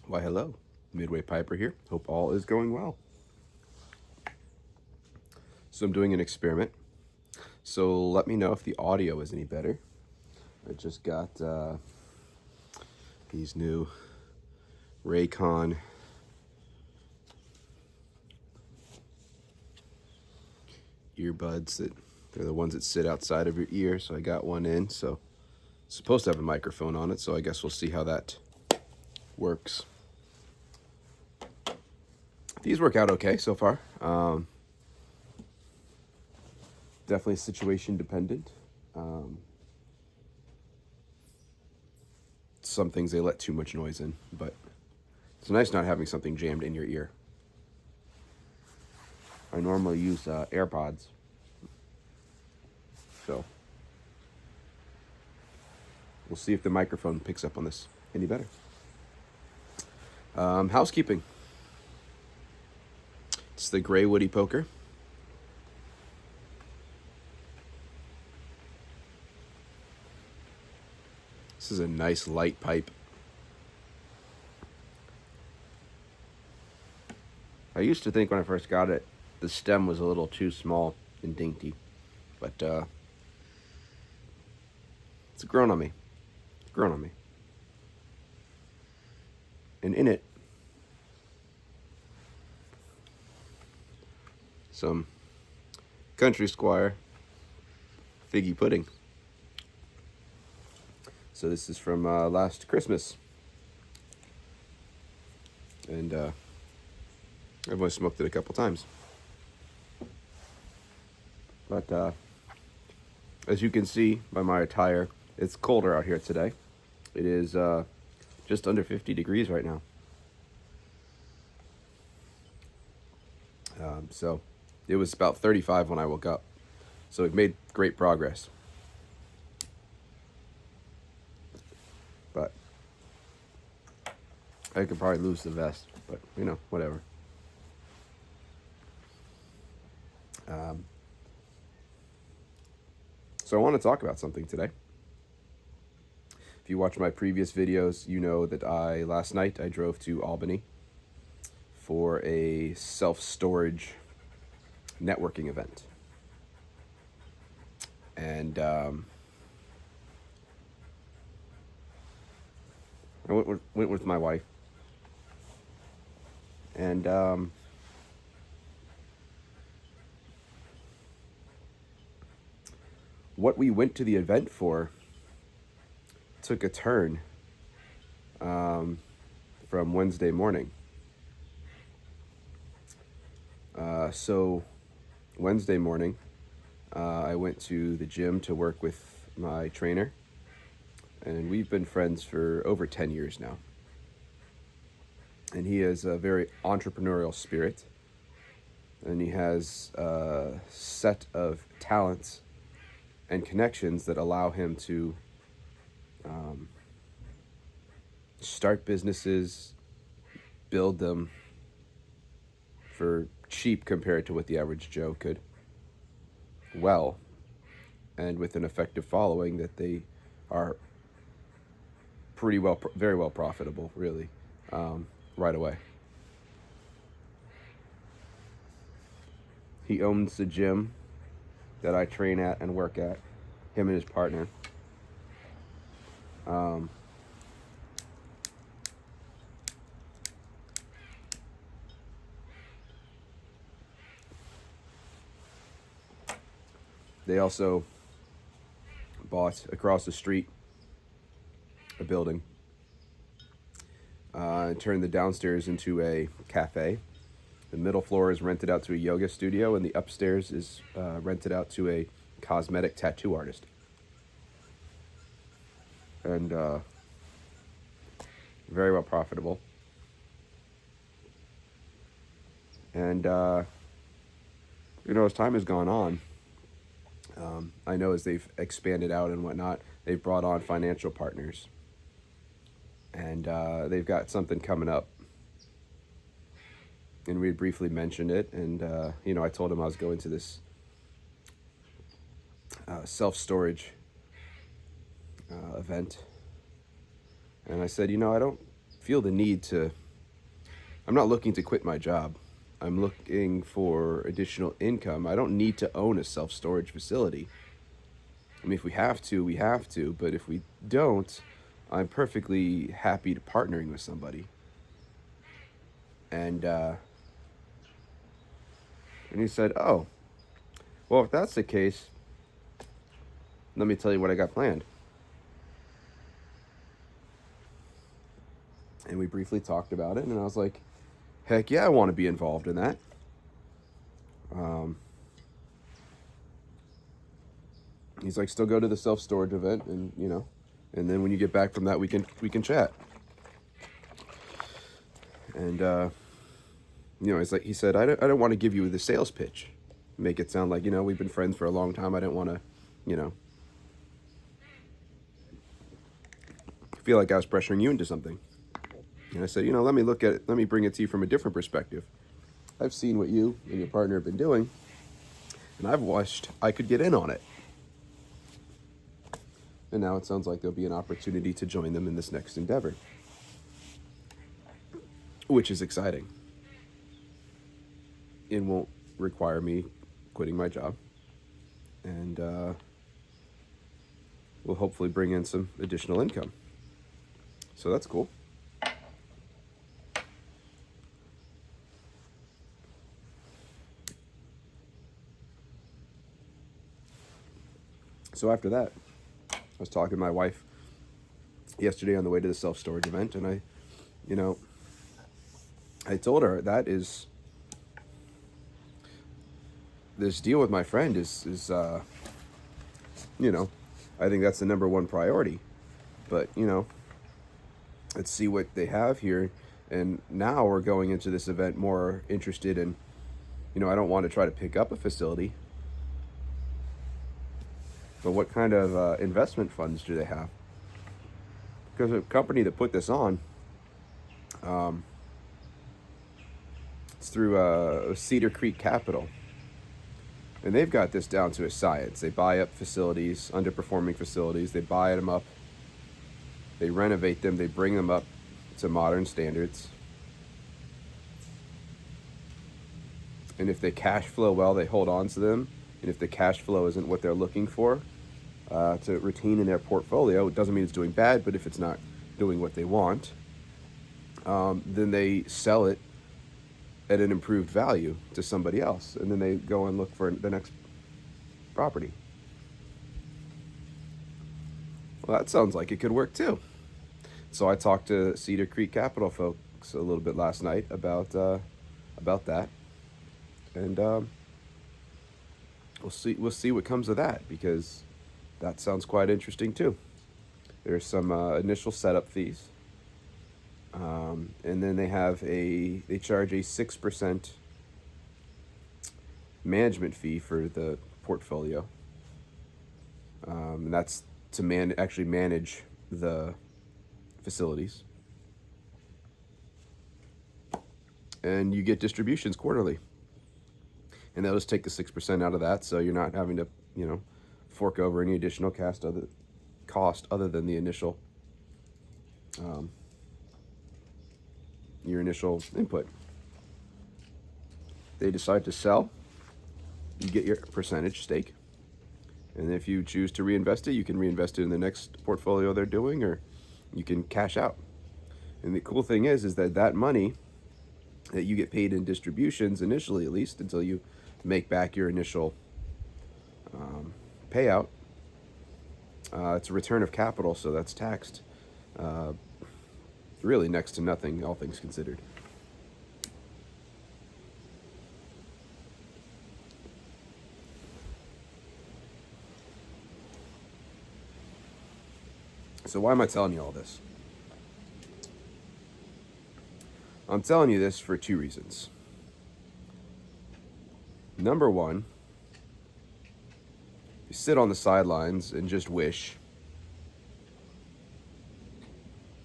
Why, hello. Midway Piper here. Hope all is going well. So I'm doing an experiment. So let me know if the audio is any better. I just got these new Raycon earbuds that they're the ones that sit outside of your ear. So I got one in. So it's supposed to have a microphone on it. So I guess we'll see how that works. These work out okay so far. Definitely situation dependent. Some things they let too much noise in, but it's nice not having something jammed in your ear. I normally use AirPods, so we'll see if the microphone picks up on this any better. Housekeeping. It's the Gray Woody Poker. This is a nice light pipe. I used to think when I first got it, the stem was a little too small and dainty, but it's grown on me. It's grown on me. And in it, some Country Squire figgy pudding. So this is from last Christmas. And I've only smoked it a couple times. But as you can see by my attire, it's colder out here today. It is just under 50 degrees right now. So it was about 35 when I woke up. So we've made great progress. But I could probably lose the vest, but you know, whatever. So I want to talk about something today. If you watch my previous videos, you know that last night I drove to Albany for a self-storage networking event. And I went with my wife. And what we went to the event for took a turn from Wednesday morning. So Wednesday morning, I went to the gym to work with my trainer, and we've been friends for over 10 years now. And he has a very entrepreneurial spirit, and he has a set of talents and connections that allow him to start businesses, build them for cheap compared to what the average Joe could, well, and with an effective following that they are very well profitable, really, right away. He owns the gym that I train at and work at, him and his partner. They also bought across the street a building and turned the downstairs into a cafe. The middle floor is rented out to a yoga studio, and the upstairs is rented out to a cosmetic tattoo artist. And very well profitable. And, as time has gone on, I know as they've expanded out and whatnot, they've brought on financial partners. And they've got something coming up. And we had briefly mentioned it. And, I told him I was going to this self-storage event. And I said, I don't feel the need to. I'm not looking to quit my job. I'm looking for additional income. I don't need to own a self-storage facility. I mean, if we have to, we have to. But if we don't, I'm perfectly happy to partnering with somebody. And he said, "Oh, well, if that's the case, let me tell you what I got planned." And we briefly talked about it, and I was like, "Heck yeah, I want to be involved in that." He's like, "Still go to the self-storage event, and and then when you get back from that, we can chat." And it's like he said, I don't want to give you the sales pitch, make it sound like we've been friends for a long time. I didn't want to, feel like I was pressuring you into something. And I said, let me bring it to you from a different perspective. I've seen what you and your partner have been doing, and I've wished I could get in on it. And now it sounds like there'll be an opportunity to join them in this next endeavor, which is exciting. It won't require me quitting my job, and will hopefully bring in some additional income. So that's cool. So after that, I was talking to my wife yesterday on the way to the self-storage event, and I told her that is this deal with my friend is I think that's the number one priority. But let's see what they have here. And now we're going into this event more interested in, I don't want to try to pick up a facility, but what kind of investment funds do they have? Because the company that put this on, it's through Cedar Creek Capital. And they've got this down to a science. They buy up facilities, underperforming facilities. They buy them up. They renovate them. They bring them up to modern standards. And if they cash flow well, they hold on to them. And if the cash flow isn't what they're looking for to retain in their portfolio, it doesn't mean it's doing bad, but if it's not doing what they want, then they sell it at an improved value to somebody else. And then they go and look for the next property. Well, that sounds like it could work too. So I talked to Cedar Creek Capital folks a little bit last night about that, and we'll see what comes of that, because that sounds quite interesting too. There's some initial setup fees, and then they charge a 6% management fee for the portfolio, and that's to actually manage the facilities. And you get distributions quarterly, and they'll just take the 6% out of that, so you're not having to fork over any additional cost other than the initial your initial input. They decide to sell, you get your percentage stake, and if you choose to reinvest it, you can reinvest it in the next portfolio they're doing, or you can cash out. And the cool thing is that money that you get paid in distributions, initially at least, until you make back your initial payout, it's a return of capital, so that's taxed really next to nothing, all things considered. So why am I telling you all this? I'm telling you this for two reasons. Number one, you sit on the sidelines and just wish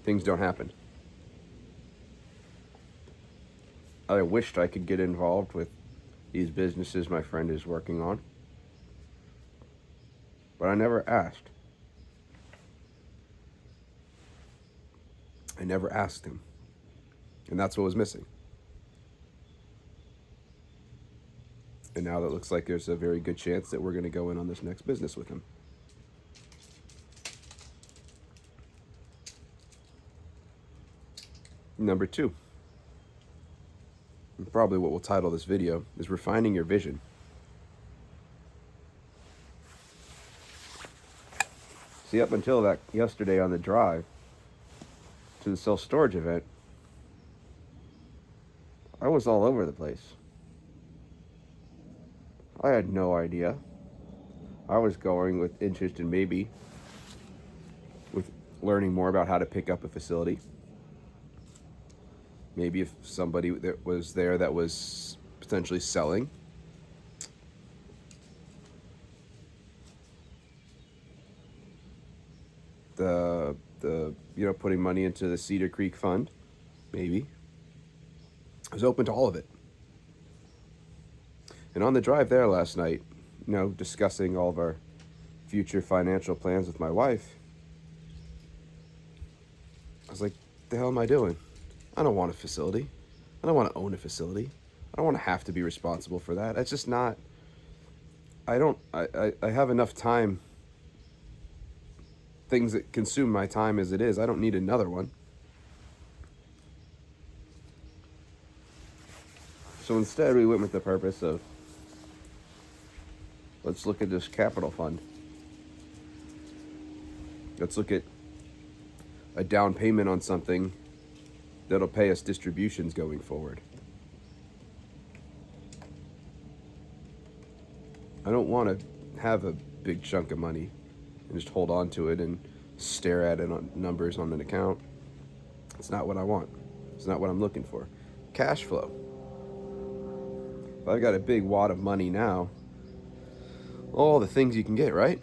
things don't happen. I wished I could get involved with these businesses my friend is working on, but I never asked. never asked him. And that's what was missing. And now that looks like there's a very good chance that we're going to go in on this next business with him. Number 2, and probably what we'll title this video, is refining your vision. See, up until that yesterday on the drive to the self-storage event, I was all over the place. I had no idea. I was going with interest and maybe with learning more about how to pick up a facility. Maybe if somebody that was there that was potentially selling. The putting money into the Cedar Creek Fund, maybe. I was open to all of it. And on the drive there last night, discussing all of our future financial plans with my wife, I was like, the hell am I doing? I don't want a facility. I don't want to own a facility. I don't want to have to be responsible for that. It's just not, I have enough time, things that consume my time as it is. I don't need another one. So instead we went with the purpose of, let's look at this capital fund. Let's look at a down payment on something that'll pay us distributions going forward. I don't want to have a big chunk of money and just hold on to it and stare at it on numbers on an account. It's not what I want. It's not what I'm looking for. Cash flow. If I've got a big wad of money now, all the things you can get, right?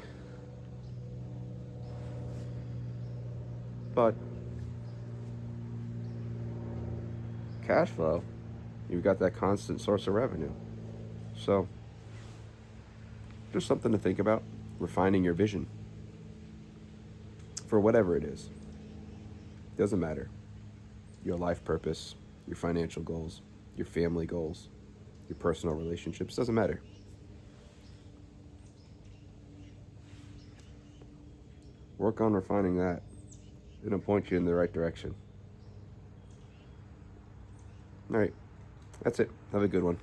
But cash flow, you've got that constant source of revenue. So just something to think about, refining your vision for whatever it is. Doesn't matter. Your life purpose, your financial goals, your family goals, your personal relationships, doesn't matter. Work on refining that. It'll point you in the right direction. All right. That's it. Have a good one.